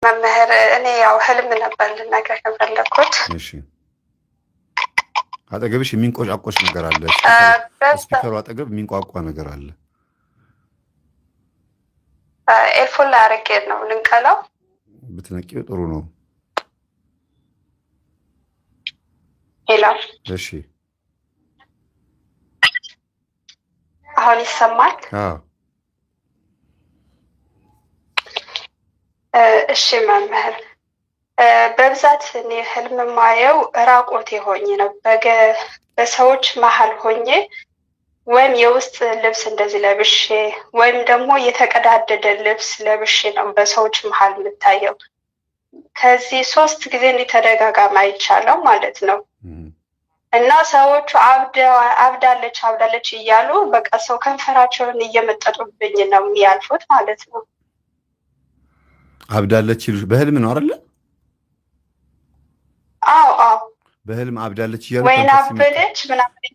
መምህር እኔ ያው ህልም ነበር ልነግርህ የፈለኩት። እሺ አጠገብሽ የሚንቆጫቆች ነገር አለ። ስፒከሩ አጠገብ የሚንቋቋ ነገር አለ። ኤርፎን ላይ አድርጌ ነው ልንቀላው። ብትነቂው ጥሩ ነው። ሄሎ። እሺ አሁን ይሰማል? አዎ። እሺ መምህር በብዛት እኔ ህልም ማየው ራቆቴ ሆኜ ነው። በሰዎች መሀል ሆኜ ወይም የውስጥ ልብስ እንደዚህ ለብሼ ወይም ደግሞ የተቀዳደደ ልብስ ለብሼ ነው በሰዎች መሀል የምታየው። ከዚህ 3 ጊዜ እንዲህ ተደጋጋሚ አይቻለው ማለት ነው። እና ሰዎቹ አብዳለች እያሉ በቃ ሰው ከንፈራቸውን እየመጠጡብኝ ነው የሚያልፉት ማለት ነው። አብዳለች ይሉሽ በህልም ነው አይደለ? አዎ አዎ። በህልም አብዳለች እያሉ ወይን አበደች ምናምን።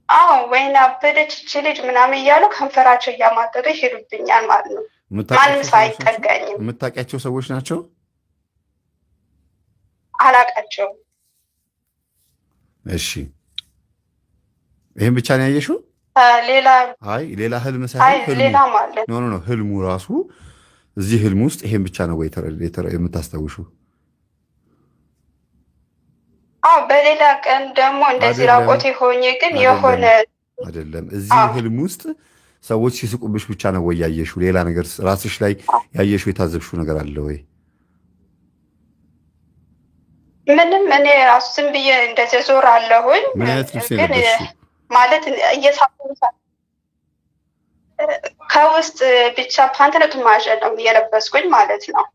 አዎ ወይን አበደች እቺ ልጅ ምናምን እያሉ ከንፈራቸው እያማጠጡ ይሄዱብኛል ማለት ነው። ማንም ሰው አይጠጋኝም። የምታውቂያቸው ሰዎች ናቸው? አላውቃቸውም። እሺ ይሄን ብቻ ነው ያየሽው? ሌላ ህልም ሳይሆን ሌላ ማለት ኖ ህልሙ ራሱ እዚህ ህልም ውስጥ ይሄን ብቻ ነው ወይ የምታስታውሹ? አዎ በሌላ ቀን ደግሞ እንደዚህ ራቆቴ ሆኜ ግን የሆነ አይደለም። እዚህ ህልም ውስጥ ሰዎች ሲስቁብሽ ብቻ ነው ወይ ያየሽው? ሌላ ነገር ራስሽ ላይ ያየሽው የታዘብሽው ነገር አለ ወይ? ምንም እኔ ራሱ ዝም ብዬ እንደዚህ ዞር አለሁኝ። ምን አይነት ልብስ የለበስሽው? ማለት ከውስጥ ብቻ ፓንትነት ማሸ ነው እየለበስኩኝ ማለት ነው።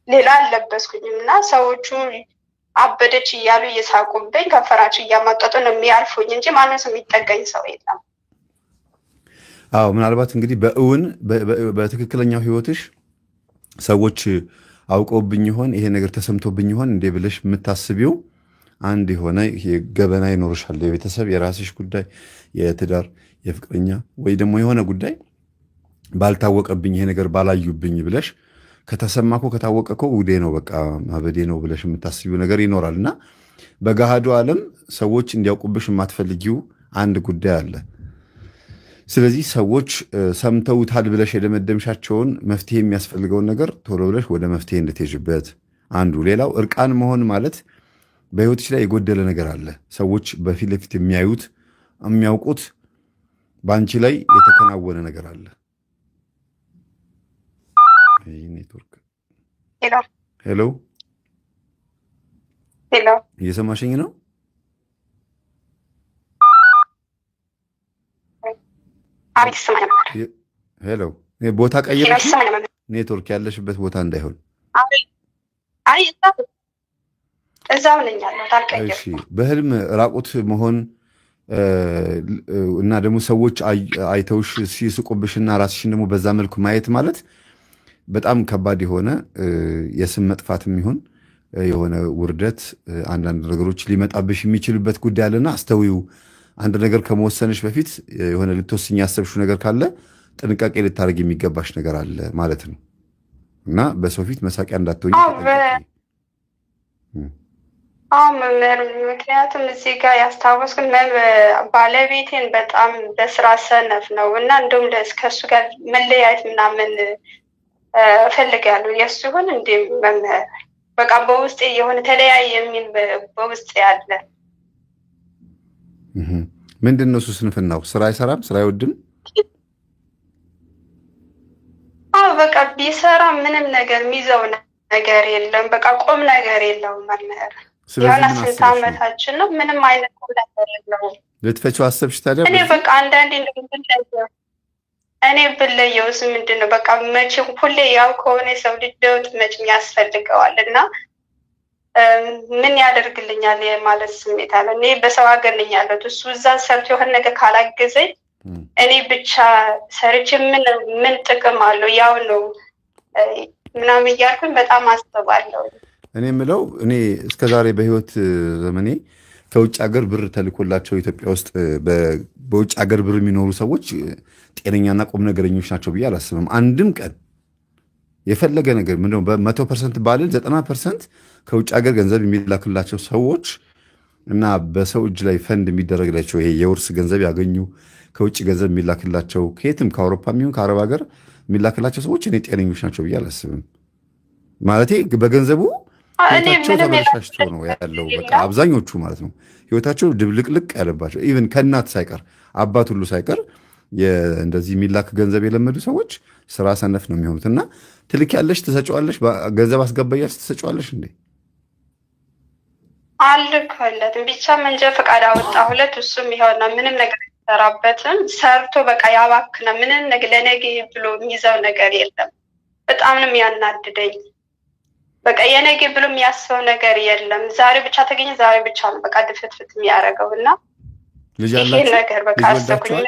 ሌላ አልለበስኩኝም። እና ሰዎቹ አበደች እያሉ እየሳቁብኝ ከንፈራቸው እያማጠጡ ነው የሚያልፉኝ እንጂ ማንም ሰው የሚጠጋኝ ሰው የለም። አዎ ምናልባት እንግዲህ በትክክለኛው ህይወትሽ ሰዎች አውቀውብኝ ይሆን ይሄ ነገር ተሰምቶብኝ ይሆን እንዴ ብለሽ የምታስቢው አንድ የሆነ ገበና ይኖርሻል። የቤተሰብ የራስሽ ጉዳይ፣ የትዳር፣ የፍቅረኛ ወይ ደግሞ የሆነ ጉዳይ ባልታወቀብኝ ይሄ ነገር ባላዩብኝ ብለሽ ከተሰማኮ ከታወቀኮ ውዴ ነው በቃ ማበዴ ነው ብለሽ የምታስቢው ነገር ይኖራል። እና በገሃዱ ዓለም ሰዎች እንዲያውቁብሽ የማትፈልጊው አንድ ጉዳይ አለ። ስለዚህ ሰዎች ሰምተውታል ብለሽ የደመደምሻቸውን መፍትሄ የሚያስፈልገውን ነገር ቶሎ ብለሽ ወደ መፍትሄ እንድትሄጅበት አንዱ። ሌላው እርቃን መሆን ማለት በህይወትሽ ላይ የጎደለ ነገር አለ። ሰዎች በፊት ለፊት የሚያውቁት በአንቺ ላይ የተከናወነ ነገር አለ። ኔትወርክ ሄሎ እየሰማሽኝ ነው? ሄሎ ቦታ ቀይረሽ ኔትወርክ ያለሽበት ቦታ እንዳይሆን። በህልም ራቁት መሆን እና ደግሞ ሰዎች አይተውሽ ሲስቁብሽና ራስሽን ደግሞ በዛ መልኩ ማየት ማለት በጣም ከባድ የሆነ የስም መጥፋትም ይሁን የሆነ ውርደት፣ አንዳንድ ነገሮች ሊመጣብሽ የሚችልበት ጉዳይ አለና አስተውዩ። አንድ ነገር ከመወሰንሽ በፊት የሆነ ልትወስኝ ያሰብሽው ነገር ካለ ጥንቃቄ ልታደርግ የሚገባሽ ነገር አለ ማለት ነው እና በሰው ፊት መሳቂያ እንዳትሆኝ። መምህር ምክንያቱም እዚህ ጋር ያስታወስኩት ባለቤቴን በጣም በስራ ሰነፍ ነው እና እንደውም ከእሱ ጋር መለያየት ምናምን እፈልጋለሁ። የእሱ ይሁን እንደ መምህር በቃ በውስጤ የሆነ ተለያየ የሚል በውስጤ ያለ ምንድን ነው እሱ? ስንፍናው ስራ አይሰራም፣ ስራ አይወድም። በቃ ቢሰራ ምንም ነገር የሚይዘው ነገር የለም። በቃ ቁም ነገር የለውም መምህር። የሆነ 60 ዓመታችን ነው። ምንም አይነት ቁም ነገር የለውም። ልትፈቺው አሰብሽ ታዲያ? እኔ በቃ አንዳንዴ እኔ ብለየውስ ምንድን ነው በቃ መቼም ሁሌ ያው ከሆነ የሰው ልጅ ለውጥ መቼም ያስፈልገዋል እና ምን ያደርግልኛል የማለት ስሜት አለ። እኔ በሰው ሀገር ነኝ ያለሁት። እሱ እዛ ሰርቶ የሆነ ነገር ካላገዘኝ እኔ ብቻ ሰርቼ ምን ጥቅም አለው? ያው ነው ምናምን እያልኩኝ በጣም አስባለሁ። እኔ የምለው እኔ እስከዛሬ በህይወት ዘመኔ ከውጭ ሀገር ብር ተልኮላቸው ኢትዮጵያ ውስጥ በውጭ ሀገር ብር የሚኖሩ ሰዎች ጤነኛና ቁም ነገረኞች ናቸው ብዬ አላስብም። አንድም ቀን የፈለገ ነገር ምንድነው በ100% ባልን 90% ከውጭ ሀገር ገንዘብ የሚላክላቸው ሰዎች እና በሰው እጅ ላይ ፈንድ የሚደረግላቸው ይሄ የውርስ ገንዘብ ያገኙ ከውጭ ገንዘብ የሚላክላቸው ከየትም ከአውሮፓ የሚሆን ከአረብ ሀገር የሚላክላቸው ሰዎች እኔ ጤነኞች ናቸው ብዬ አላስብም። ማለቴ በገንዘቡ ህይወታቸው ተበላሽቶ ነው ያለው። በቃ አብዛኞቹ ማለት ነው ህይወታቸው ድብልቅልቅ ያለባቸው ኢቭን ከእናት ሳይቀር አባት ሁሉ ሳይቀር እንደዚህ የሚላክ ገንዘብ የለመዱ ሰዎች ስራ ሰነፍ ነው የሚሆኑት። እና ትልኪያለሽ፣ ትሰጪዋለሽ፣ ገንዘብ አስገባያለሽ፣ ትሰጪዋለሽ እንዴ? አልልክለትም። ብቻ መንጃ ፈቃድ አወጣሁለት። እሱም ይኸውና ምንም ነገር አይሰራበትም። ሰርቶ በቃ ያባክነ ምንም ነገር ለነገ ብሎ የሚይዘው ነገር የለም። በጣም ነው የሚያናድደኝ። በቃ የነገ ብሎ የሚያስበው ነገር የለም። ዛሬ ብቻ ተገኘ፣ ዛሬ ብቻ ነው በቃ ድፍትፍት የሚያደርገው። እና ይሄ ነገር በቃ አሰብኩኝ።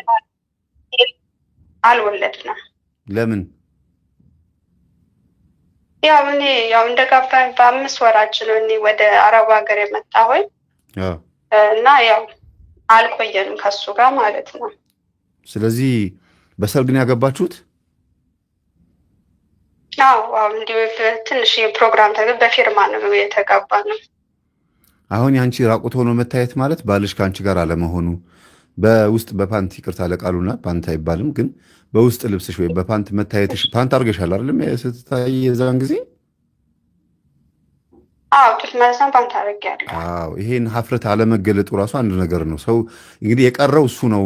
አልወለድንም። ለምን? ያው እንደጋባን በ5 ወራችን ነው እኔ ወደ አረብ ሀገር የመጣሁኝ እና ያው አልቆየንም ከሱ ጋር ማለት ነው። ስለዚህ በሰርግ ነው ያገባችሁት? አዎ እንዲሁ ትንሽ ፕሮግራም በፊርማ ነው የተጋባ ነው። አሁን የአንቺ ራቁት ሆኖ መታየት ማለት ባልሽ ከአንቺ ጋር አለመሆኑ በውስጥ በፓንት ይቅርታ ለቃሉና ፓንት አይባልም፣ ግን በውስጥ ልብስሽ ወይም በፓንት መታየትሽ ፓንት አድርገሻል አይደለም? ስትታይ የዛን ጊዜ ጡት መለሰን ፓንት አድርጌያለሁ። ይሄን ሀፍረት አለመገለጡ ራሱ አንድ ነገር ነው። ሰው እንግዲህ የቀረው እሱ ነው።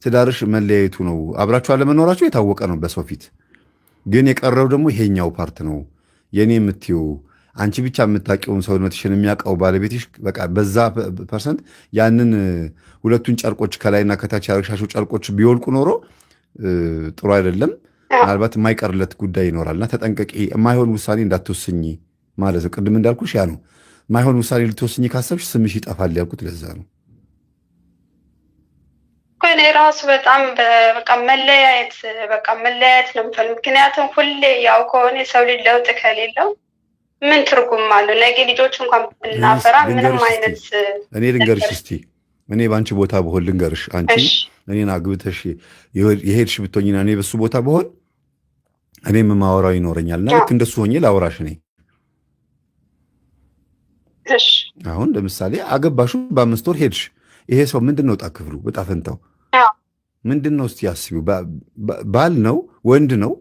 ትዳርሽ መለያየቱ ነው። አብራችሁ አለመኖራችሁ የታወቀ ነው በሰው ፊት። ግን የቀረው ደግሞ ይሄኛው ፓርት ነው። የኔ የምትይው አንቺ ብቻ የምታውቂውን ሰውነትሽን የሚያውቀው ባለቤትሽ በቃ በዛ ፐርሰንት ያንን ሁለቱን ጨርቆች ከላይና ከታች ያረግሻቸው ጨርቆች ቢወልቁ ኖሮ ጥሩ አይደለም። ምናልባት የማይቀርለት ጉዳይ ይኖራልና ተጠንቀቂ። የማይሆን ውሳኔ እንዳትወስኝ ማለት ነው። ቅድም እንዳልኩሽ ያ ነው። የማይሆን ውሳኔ ልትወስኝ ካሰብሽ ስምሽ ይጠፋል ያልኩት ለዛ ነው። እኔ ራሱ በጣም በቃ መለያየት ነው የምፈልግ። ምክንያቱም ሁሌ ያው ከሆነ የሰው ልጅ ለውጥ ከሌለው ምን ትርጉም አለው? ነገ ልጆች እንኳን ብናፈራ ምንም አይነት እኔ ልንገርሽ እስቲ እኔ በአንቺ ቦታ ብሆን ልንገርሽ፣ አንቺ እኔን አግብተሽ የሄድሽ ብትሆኝና እኔ በሱ ቦታ ብሆን እኔም ማወራው ይኖረኛል እና ልክ እንደሱ ሆኜ ላወራሽ እኔ አሁን ለምሳሌ አገባሹ በ5 ወር ሄድሽ። ይሄ ሰው ምንድን ነው ዕጣ ክፍሉ? ዕጣ ፈንታው ምንድን ነው? እስቲ አስቢው። ባል ነው፣ ወንድ ነው፣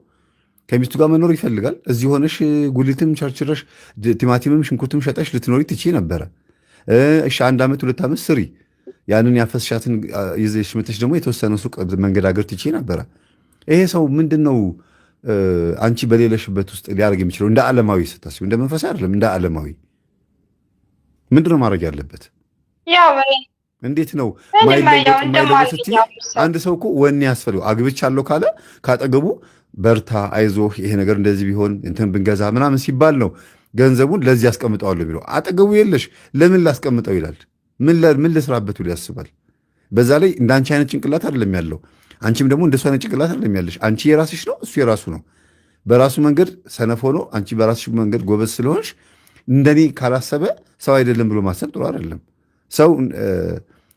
ከሚስቱ ጋር መኖር ይፈልጋል። እዚህ ሆነሽ ጉሊትም ቸርችረሽ ቲማቲምም ሽንኩርትም ሸጠሽ ልትኖሪ ትችይ ነበረ። እሺ 1 ዓመት 2 ዓመት ስሪ። ያንን ያፈስሻትን ይዘሽ መተሽ ደግሞ የተወሰነ ሱቅ መንገዳገር ትችይ ነበረ። ይሄ ሰው ምንድን ነው አንቺ በሌለሽበት ውስጥ ሊያደርግ የሚችለው? እንደ ዓለማዊ ስታስቢው፣ እንደ መንፈሳዊ አይደለም፣ እንደ ዓለማዊ ምንድን ነው ማድረግ ያለበት? እንዴት ነው ማይለወጥ ስትይ? አንድ ሰው እኮ ወኔ ያስፈልገው። አግብቻለሁ ካለ ካጠገቡ በርታ፣ አይዞህ፣ ይሄ ነገር እንደዚህ ቢሆን እንትን ብንገዛ ምናምን ሲባል ነው ገንዘቡን ለዚህ ያስቀምጠዋለሁ ቢለው። አጠገቡ የለሽ ለምን ላስቀምጠው ይላል። ምን ልስራበት ብሎ ያስባል። በዛ ላይ እንደ አንቺ አይነት ጭንቅላት አይደለም ያለው። አንቺም ደግሞ እንደሱ አይነት ጭንቅላት አይደለም ያለሽ። አንቺ የራስሽ ነው፣ እሱ የራሱ ነው። በራሱ መንገድ ሰነፍ ሆኖ አንቺ በራስሽ መንገድ ጎበዝ ስለሆንሽ እንደኔ ካላሰበ ሰው አይደለም ብሎ ማሰብ ጥሩ አይደለም። ሰው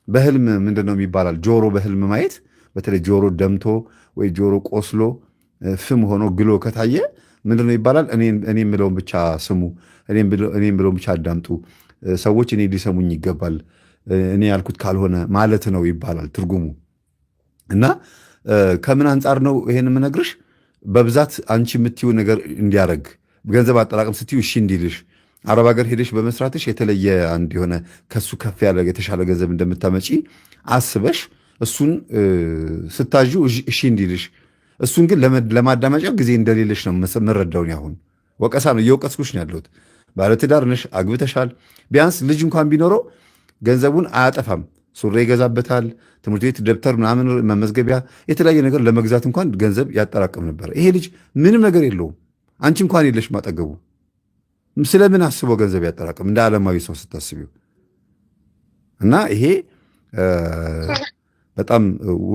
በህልም ምንድን ነው ይባላል፣ ጆሮ በህልም ማየት፣ በተለይ ጆሮ ደምቶ ወይ ጆሮ ቆስሎ ፍም ሆኖ ግሎ ከታየ ምንድን ነው ይባላል፣ እኔ የምለውን ብቻ ስሙ፣ እኔ የምለውን ብቻ አዳምጡ፣ ሰዎች እኔ ሊሰሙኝ ይገባል፣ እኔ ያልኩት ካልሆነ ማለት ነው ይባላል ትርጉሙ። እና ከምን አንጻር ነው ይሄን የምነግርሽ? በብዛት አንቺ የምትይው ነገር እንዲያደርግ ገንዘብ አጠራቅም ስትዩ እሺ እንዲልሽ አረብ ሀገር ሄደሽ በመስራትሽ የተለየ አንድ የሆነ ከሱ ከፍ ያለ የተሻለ ገንዘብ እንደምታመጪ አስበሽ እሱን ስታዡ እሺ እንዲልሽ፣ እሱን ግን ለማዳመጫ ጊዜ እንደሌለሽ ነው የምረዳውን። ያሁን ወቀሳ ነው እየወቀስኩሽ ነው ያለሁት። ባለትዳር ነሽ፣ አግብተሻል። ቢያንስ ልጅ እንኳን ቢኖረው ገንዘቡን አያጠፋም። ሱሪ ይገዛበታል፣ ትምህርት ቤት ደብተር ምናምን መመዝገቢያ የተለያየ ነገር ለመግዛት እንኳን ገንዘብ ያጠራቅም ነበር። ይሄ ልጅ ምንም ነገር የለውም። አንቺ እንኳን የለሽ ማጠገቡ። ስለምን አስቦ ገንዘብ ያጠራቅም? እንደ ዓለማዊ ሰው ስታስቢው። እና ይሄ በጣም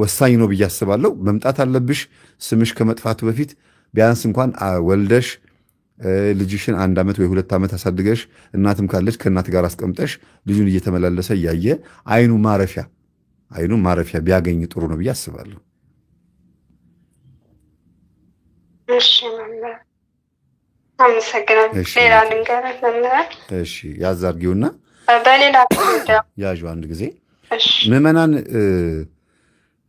ወሳኝ ነው ብዬ አስባለሁ። መምጣት አለብሽ ስምሽ ከመጥፋቱ በፊት ቢያንስ እንኳን ወልደሽ ልጅሽን 1 ዓመት ወይ 2 ዓመት አሳድገሽ እናትም ካለች ከእናት ጋር አስቀምጠሽ ልጁን እየተመላለሰ እያየ አይኑ ማረፊያ ቢያገኝ ጥሩ ነው ብዬ አስባለሁ። እሺ መምህር አመሰግናለሁ። ሌላ ልንገርህ መምህር። እሺ ያዝ አድርጊውና በሌላ ያዡ አንድ ጊዜ እሺ ምዕመናን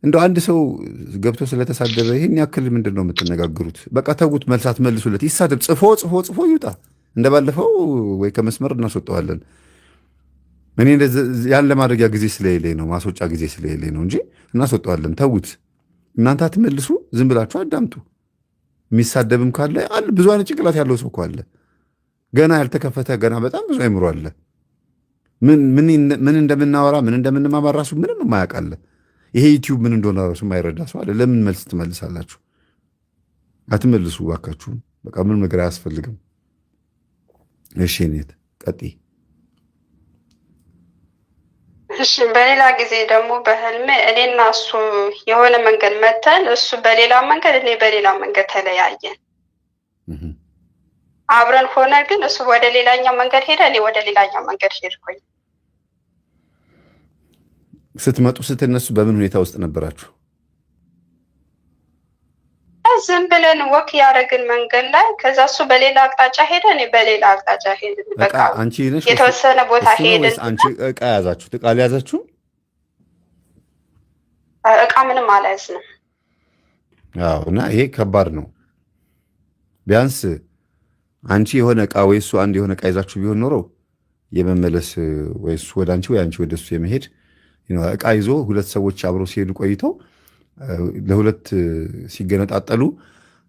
እንደው አንድ ሰው ገብቶ ስለተሳደበ ይህን ያክል ምንድን ነው የምትነጋገሩት? በቃ ተዉት፣ መልሳት መልሱለት። ይሳደብ፣ ጽፎ ጽፎ ጽፎ ይውጣ። እንደባለፈው ወይ ከመስመር እናስወጠዋለን። እኔ ያን ለማድረጊያ ጊዜ ስለሌለኝ ነው፣ ማስወጫ ጊዜ ስለሌለኝ ነው እንጂ እናስወጠዋለን። ተዉት። እናንተ አትመልሱ፣ ዝም ብላችሁ አዳምጡ። የሚሳደብም ካለ አለ፣ ብዙ አይነት ጭንቅላት ያለው ሰው እኮ አለ። ገና ያልተከፈተ ገና በጣም ብዙ አይምሮ አለ። ምን እንደምናወራ ምን እንደምንማማር ራሱ ምንም የማያውቃለ። ይሄ ዩቲዩብ ምን እንደሆነ ራሱ የማይረዳ ሰው አለ። ለምን መልስ ትመልሳላችሁ? አትመልሱ እባካችሁ። በቃ ምንም ነገር አያስፈልግም። እሺ ኔት ቀጥይ። እሺ በሌላ ጊዜ ደግሞ በህልሜ እኔና እሱ የሆነ መንገድ መተን እሱ በሌላ መንገድ እኔ በሌላ መንገድ ተለያየን። አብረን ሆነ ግን እሱ ወደ ሌላኛው መንገድ ሄደ፣ እኔ ወደ ሌላኛው መንገድ ሄድኩኝ። ስትመጡ ስትነሱ በምን ሁኔታ ውስጥ ነበራችሁ? ዝም ብለን ወክ ያደረግን መንገድ ላይ፣ ከዛ እሱ በሌላ አቅጣጫ ሄደ፣ እኔ በሌላ አቅጣጫ ሄድን። በቃ አንቺ ነሽ የተወሰነ ቦታ ሄድን። አንቺ እቃ ያዛችሁ? እቃ አልያዛችሁ? እቃ ምንም አልያዝንም። አዎ። እና ይሄ ከባድ ነው። ቢያንስ አንቺ የሆነ እቃ ወይ እሱ አንድ የሆነ እቃ ይዛችሁ ቢሆን ኖሮ የመመለስ ወይ እሱ ወደ አንቺ ወይ አንቺ ወደ እሱ የመሄድ እቃ ይዞ ሁለት ሰዎች አብረው ሲሄዱ ቆይተው ለሁለት ሲገነጣጠሉ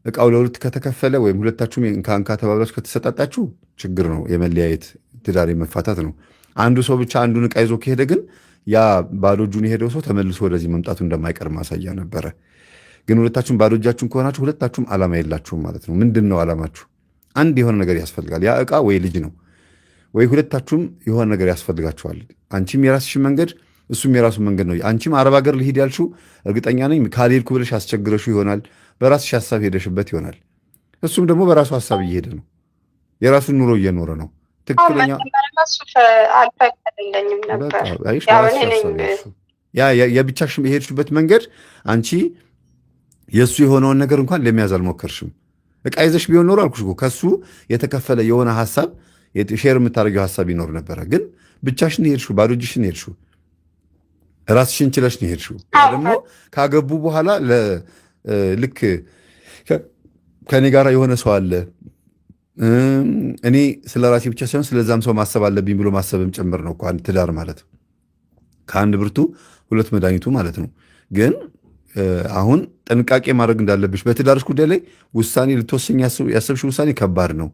እቃው ለሁለት ከተከፈለ ወይም ሁለታችሁም እንካ ተባብላችሁ ከተሰጣጣችሁ ችግር ነው፣ የመለያየት ትዳር የመፋታት ነው። አንዱ ሰው ብቻ አንዱን እቃ ይዞ ከሄደ ግን ያ ባዶ እጁን የሄደው ሰው ተመልሶ ወደዚህ መምጣቱ እንደማይቀር ማሳያ ነበረ። ግን ሁለታችሁም ባዶ እጃችሁን ከሆናችሁ ሁለታችሁም ዓላማ የላችሁም ማለት ነው። ምንድን ነው ዓላማችሁ? አንድ የሆነ ነገር ያስፈልጋል። ያ እቃ ወይ ልጅ ነው ወይ ሁለታችሁም የሆነ ነገር ያስፈልጋችኋል። አንቺም የራስሽን መንገድ እሱም የራሱ መንገድ ነው። አንቺም አረብ ሀገር ልሂድ ያልሽው እርግጠኛ ነኝ ካልሄድኩ ብለሽ አስቸግረሽው ይሆናል። በራስሽ ሀሳብ ሄደሽበት ይሆናል። እሱም ደግሞ በራሱ ሀሳብ እየሄደ ነው። የራሱን ኑሮ እየኖረ ነው። ትክክለኛ አልፈቀደልኝም ነበር። የብቻሽ የሄድሽበት መንገድ አንቺ የእሱ የሆነውን ነገር እንኳን ለመያዝ አልሞከርሽም። እቃ ይዘሽ ቢሆን ኖሮ አልኩሽ እኮ ከሱ የተከፈለ የሆነ ሀሳብ ሼር የምታደርገው ሀሳብ ይኖር ነበረ። ግን ብቻሽን ሄድሽው፣ ባዶ እጅሽን ሄድሽው፣ ራስሽን ችለሽ ነው ሄድሽው። ደግሞ ካገቡ በኋላ ልክ ከኔ ጋር የሆነ ሰው አለ እኔ ስለ ራሴ ብቻ ሳይሆን ስለዛም ሰው ማሰብ አለብኝ ብሎ ማሰብም ጭምር ነው እኮ አንድ ትዳር ማለት። ከአንድ ብርቱ ሁለት መድኃኒቱ ማለት ነው። ግን አሁን ጥንቃቄ ማድረግ እንዳለብሽ በትዳርሽ ጉዳይ ላይ ውሳኔ ልትወስኝ ያሰብሽ ውሳኔ ከባድ ነው።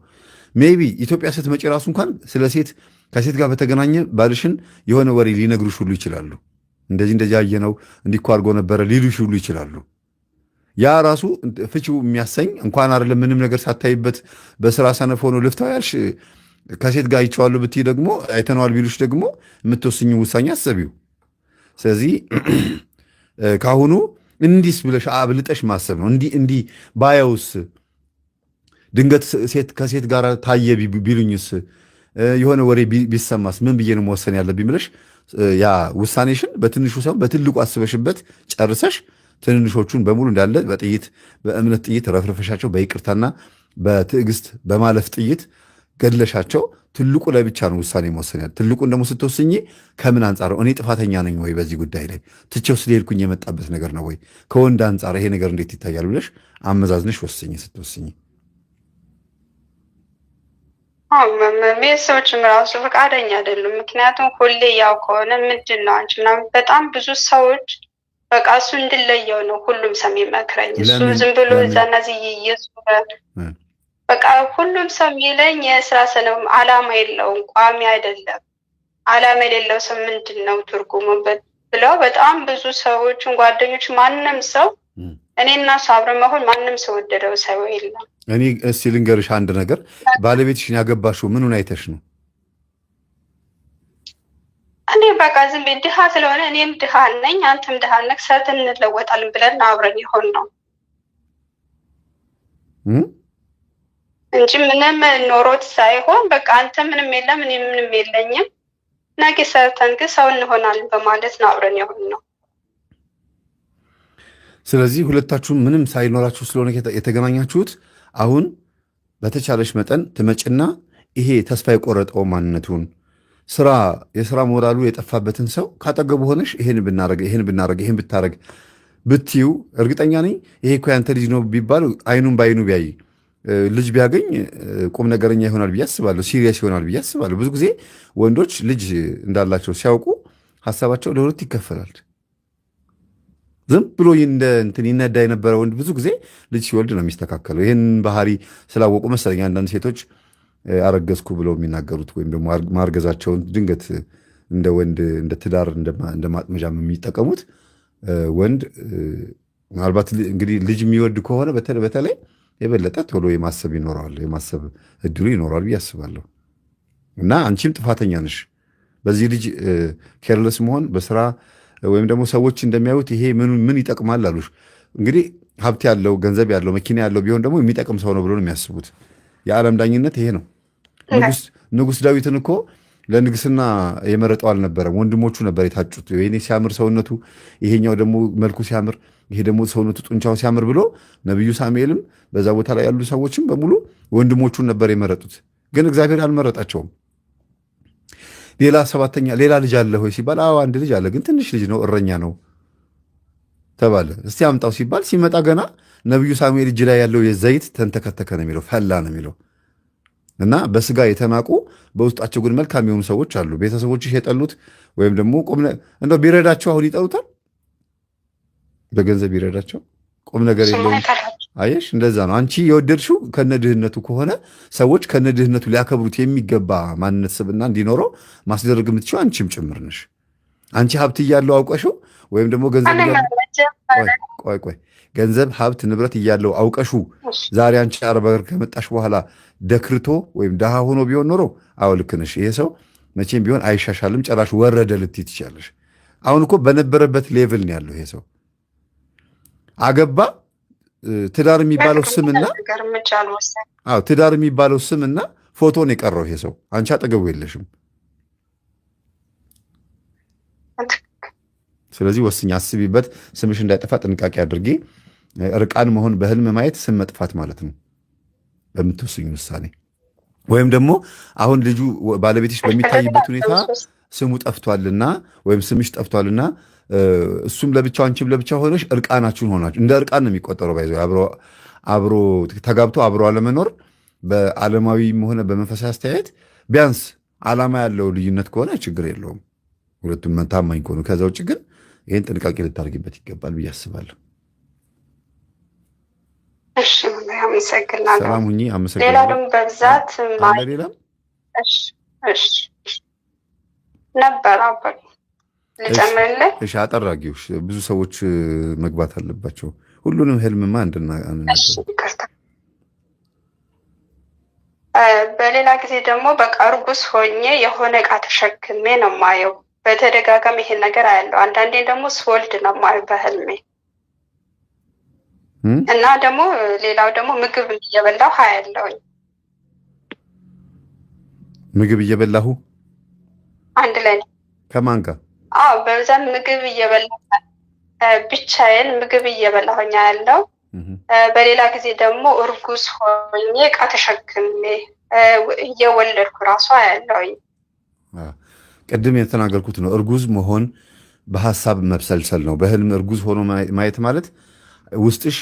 ሜይ ቢ ኢትዮጵያ ስትመጪ ራሱ እንኳን ስለ ሴት ከሴት ጋር በተገናኘ ባልሽን የሆነ ወሬ ሊነግሩሽ ሁሉ ይችላሉ። እንደዚህ ያየነው እንዲህ እኮ አድርጎ ነበረ ሊሉሽ ሁሉ ይችላሉ። ያ ራሱ ፍቺው የሚያሰኝ እንኳን አይደለም ምንም ነገር ሳታይበት በስራ ሰነፍ ሆኖ ልፍታው ያልሽ ከሴት ጋር አይቼዋለሁ ብትይ ደግሞ አይተነዋል ቢሉሽ ደግሞ የምትወስኝ ውሳኔ አሰቢው። ስለዚህ ካሁኑ እንዲስ ብለሽ አብልጠሽ ማሰብ ነው። እንዲህ ባየውስ ድንገት ከሴት ጋር ታየ ቢሉኝስ የሆነ ወሬ ቢሰማስ ምን ብዬ ነው መወሰን ያለብኝ ብለሽ ያ ውሳኔሽን በትንሹ ሰው በትልቁ አስበሽበት ጨርሰሽ ትንንሾቹን በሙሉ እንዳለ በእምነት ጥይት ረፍረፈሻቸው፣ በይቅርታና በትዕግስት በማለፍ ጥይት ገድለሻቸው ትልቁ ላይ ብቻ ነው ውሳኔ መወሰን ያለ። ትልቁን ደግሞ ስትወስኝ ከምን አንጻር እኔ ጥፋተኛ ነኝ ወይ በዚህ ጉዳይ ላይ ትቼው ስለሄድኩኝ የመጣበት ነገር ነው ወይ ከወንድ አንጻር ይሄ ነገር እንዴት ይታያል ብለሽ አመዛዝነሽ ወስኝ ስትወስኝ። ቤተሰቦችም ራሱ ፈቃደኛ አይደሉም። ምክንያቱም ሁሌ ያው ከሆነ ምንድን ነው አንቺ ምናምን በጣም ብዙ ሰዎች በቃ እሱ እንድለየው ነው ሁሉም ሰው የሚመክረኝ። እሱ ዝም ብሎ እዛና እዚህ እየዞረ በቃ ሁሉም ሰው የሚለኝ የስራ ሰነው አላማ የለውም፣ ቋሚ አይደለም። አላማ የሌለው ሰው ምንድን ነው ትርጉሙ ብለው በጣም ብዙ ሰዎችን ጓደኞች፣ ማንም ሰው እኔና እሱ አብረን መሆን ማንም ሰው ወደደው ሰው የለም። እኔ እስኪ ልንገርሽ አንድ ነገር፣ ባለቤትሽን ያገባሽው ምኑን አይተሽ ነው? እኔ በቃ ዝም ብዬ ድሃ ስለሆነ እኔም ድሃ ነኝ አንተም ድሃ ነህ ሰርተን እንለወጣለን ብለን አብረን ይሆን ነው እንጂ ምንም ኖሮት ሳይሆን በቃ አንተ ምንም የለም እኔ ምንም የለኝም ነገ ሰርተን ግን ሰው እንሆናለን በማለት ነው አብረን ይሆን ነው። ስለዚህ ሁለታችሁም ምንም ሳይኖራችሁ ስለሆነ የተገናኛችሁት አሁን በተቻለሽ መጠን ትመጭና ይሄ ተስፋ የቆረጠው ማንነቱን የስራ ሞራሉ የጠፋበትን ሰው ካጠገቡ ሆነሽ ይሄን ብታረግ ብትዩ እርግጠኛ ነኝ ይሄ እኮ ያንተ ልጅ ነው ቢባል አይኑን በአይኑ ቢያይ ልጅ ቢያገኝ ቁም ነገረኛ ይሆናል ብዬ አስባለሁ። ሲሪየስ ይሆናል ብዬ አስባለሁ። ብዙ ጊዜ ወንዶች ልጅ እንዳላቸው ሲያውቁ ሀሳባቸው ለሁለት ይከፈላል። ዝም ብሎ ይነዳ የነበረ ወንድ ብዙ ጊዜ ልጅ ሲወልድ ነው የሚስተካከለው። ይህን ባህሪ ስላወቁ መሰለኝ አንዳንድ ሴቶች አረገዝኩ ብለው የሚናገሩት ወይም ደግሞ ማርገዛቸውን ድንገት እንደ ወንድ እንደ ትዳር እንደ ማጥመጃም የሚጠቀሙት። ወንድ ምናልባት እንግዲህ ልጅ የሚወድ ከሆነ በተለይ የበለጠ ቶሎ የማሰብ እድሉ ይኖረዋል ብዬ አስባለሁ። እና አንቺም ጥፋተኛ ነሽ በዚህ ልጅ ኬርለስ መሆን በስራ ወይም ደግሞ ሰዎች እንደሚያዩት ይሄ ምን ይጠቅማል አሉሽ። እንግዲህ ሀብት ያለው ገንዘብ ያለው መኪና ያለው ቢሆን ደግሞ የሚጠቅም ሰው ነው ብሎ ነው የሚያስቡት። የዓለም ዳኝነት ይሄ ነው። ንጉሥ ዳዊትን እኮ ለንግስና የመረጠው አልነበረም፣ ወንድሞቹ ነበር የታጩት። ይሄ ሲያምር ሰውነቱ፣ ይሄኛው ደግሞ መልኩ ሲያምር፣ ይሄ ደግሞ ሰውነቱ ጡንቻው ሲያምር ብሎ ነቢዩ ሳሙኤልም በዛ ቦታ ላይ ያሉ ሰዎችም በሙሉ ወንድሞቹን ነበር የመረጡት። ግን እግዚአብሔር አልመረጣቸውም። ሌላ ልጅ አለ ሆይ ሲባል አዎ አንድ ልጅ አለ፣ ግን ትንሽ ልጅ ነው፣ እረኛ ነው ተባለ። እስቲ አምጣው ሲባል ሲመጣ ገና ነቢዩ ሳሙኤል እጅ ላይ ያለው የዘይት ተንተከተከ ነው የሚለው፣ ፈላ ነው የሚለው። እና በስጋ የተናቁ በውስጣቸው ግን መልካም የሆኑ ሰዎች አሉ። ቤተሰቦችሽ የጠሉት ወይም ደግሞ እንደው ቢረዳቸው አሁን ይጠሉታል። በገንዘብ ቢረዳቸው ቁም ነገር የለውም። አየሽ፣ እንደዛ ነው። አንቺ የወደድሽው ከነድህነቱ ከሆነ ሰዎች ከነድህነቱ ሊያከብሩት የሚገባ ማንነት ስብዕና እንዲኖረው ማስደረግ የምትችው አንቺም ጭምር ነሽ። አንቺ ሀብት እያለው አውቀሽው ወይም ደግሞ ገንዘብ ሀብት ንብረት እያለው አውቀሹ ዛሬ አንቺ አረብ ሀገር ከመጣሽ በኋላ ደክርቶ ወይም ደሃ ሆኖ ቢሆን ኖሮ አዎ ልክ ነሽ፣ ይሄ ሰው መቼም ቢሆን አይሻሻልም፣ ጭራሽ ወረደ ልትይ ትችያለሽ። አሁን እኮ በነበረበት ሌቭል ነው ያለው ይሄ ሰው። አገባ ትዳር የሚባለው ስምና ፎቶ ነው የቀረው ይሄ ሰው። አንቺ አጠገቡ የለሽም። ስለዚህ ወስኝ፣ አስቢበት። ስምሽ እንዳይጠፋ ጥንቃቄ አድርጊ። እርቃን መሆን በህልም ማየት ስም መጥፋት ማለት ነው በምትወስኝ ውሳኔ። ወይም ደግሞ አሁን ልጁ ባለቤትሽ በሚታይበት ሁኔታ ስሙ ጠፍቷልና ወይም ስምሽ ጠፍቷልና እሱም ለብቻው አንቺም ለብቻ ሆነሽ እርቃናችሁን ሆናችሁ እንደ እርቃን ነው የሚቆጠረው። ባይዘው አብሮ ተጋብቶ አብሮ አለመኖር በዓለማዊም ሆነ በመንፈሳዊ አስተያየት ቢያንስ ዓላማ ያለው ልዩነት ከሆነ ችግር የለውም፣ ሁለቱም ታማኝ ከሆኑ። ከዛ ውጭ ግን ይህን ጥንቃቄ ልታደርጊበት ይገባል ብዬ አስባለሁ። እሺ፣ አመሰግናለሁ። ሰላም ሁኚ። አመሰግናለሁ። ሌላ ደግሞ በብዛት ሌላም ነበር አበል ልጨምርልህ። እሺ፣ አጠራጊው ብዙ ሰዎች መግባት አለባቸው። ሁሉንም ህልምማ በሌላ ጊዜ ደግሞ በቃ እርጉዝ ሆኜ የሆነ እቃ ተሸክሜ ነው ማየው። በተደጋጋሚ ይሄን ነገር አያለው። አንዳንዴ ደግሞ ስወልድ ነው ማየው በህልሜ እና ደግሞ ሌላው ደግሞ ምግብ እየበላሁ አያለሁኝ። ምግብ እየበላሁ አንድ ላይ ከማን ጋር? አዎ በዛም ምግብ እየበላሁ ብቻዬን ምግብ እየበላሁኝ አያለው። በሌላ ጊዜ ደግሞ እርጉዝ ሆኜ እቃ ተሸክሜ እየወለድኩ ራሱ አያለሁኝ። ቅድም የተናገርኩት ነው። እርጉዝ መሆን በሀሳብ መብሰልሰል ነው። በህልም እርጉዝ ሆኖ ማየት ማለት ውስጥሽ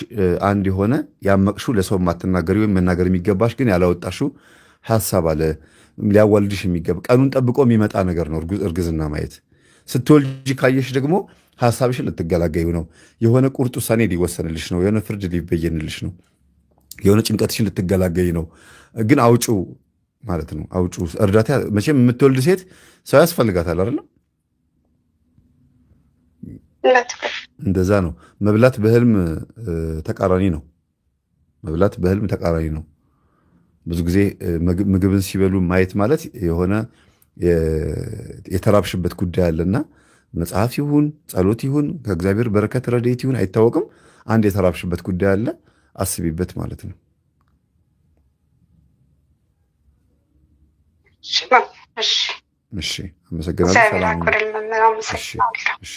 አንድ የሆነ ያመቅሽው ለሰው ማትናገሪ ወይም መናገር የሚገባሽ ግን ያላወጣሽው ሀሳብ አለ። ሊያዋልድሽ የሚገባ ቀኑን ጠብቆ የሚመጣ ነገር ነው እርግዝና ማየት። ስትወልጂ ካየሽ ደግሞ ሀሳብሽን ልትገላገዩ ነው። የሆነ ቁርጥ ውሳኔ ሊወሰንልሽ ነው። የሆነ ፍርድ ሊበየንልሽ ነው። የሆነ ጭንቀትሽን ልትገላገይ ነው። ግን አውጪው ማለት ነው። አውጪው እርዳታ። መቼም የምትወልድ ሴት ሰው ያስፈልጋታል አይደለም? እንደዛ ነው። መብላት በህልም ተቃራኒ ነው። መብላት በህልም ተቃራኒ ነው። ብዙ ጊዜ ምግብን ሲበሉ ማየት ማለት የሆነ የተራብሽበት ጉዳይ አለና መጽሐፍ ይሁን ጸሎት ይሁን ከእግዚአብሔር በረከት ረድኤት ይሁን አይታወቅም። አንድ የተራብሽበት ጉዳይ አለ፣ አስቢበት ማለት ነው። እሺ፣ አመሰግናለሁ። ሰላም። እሺ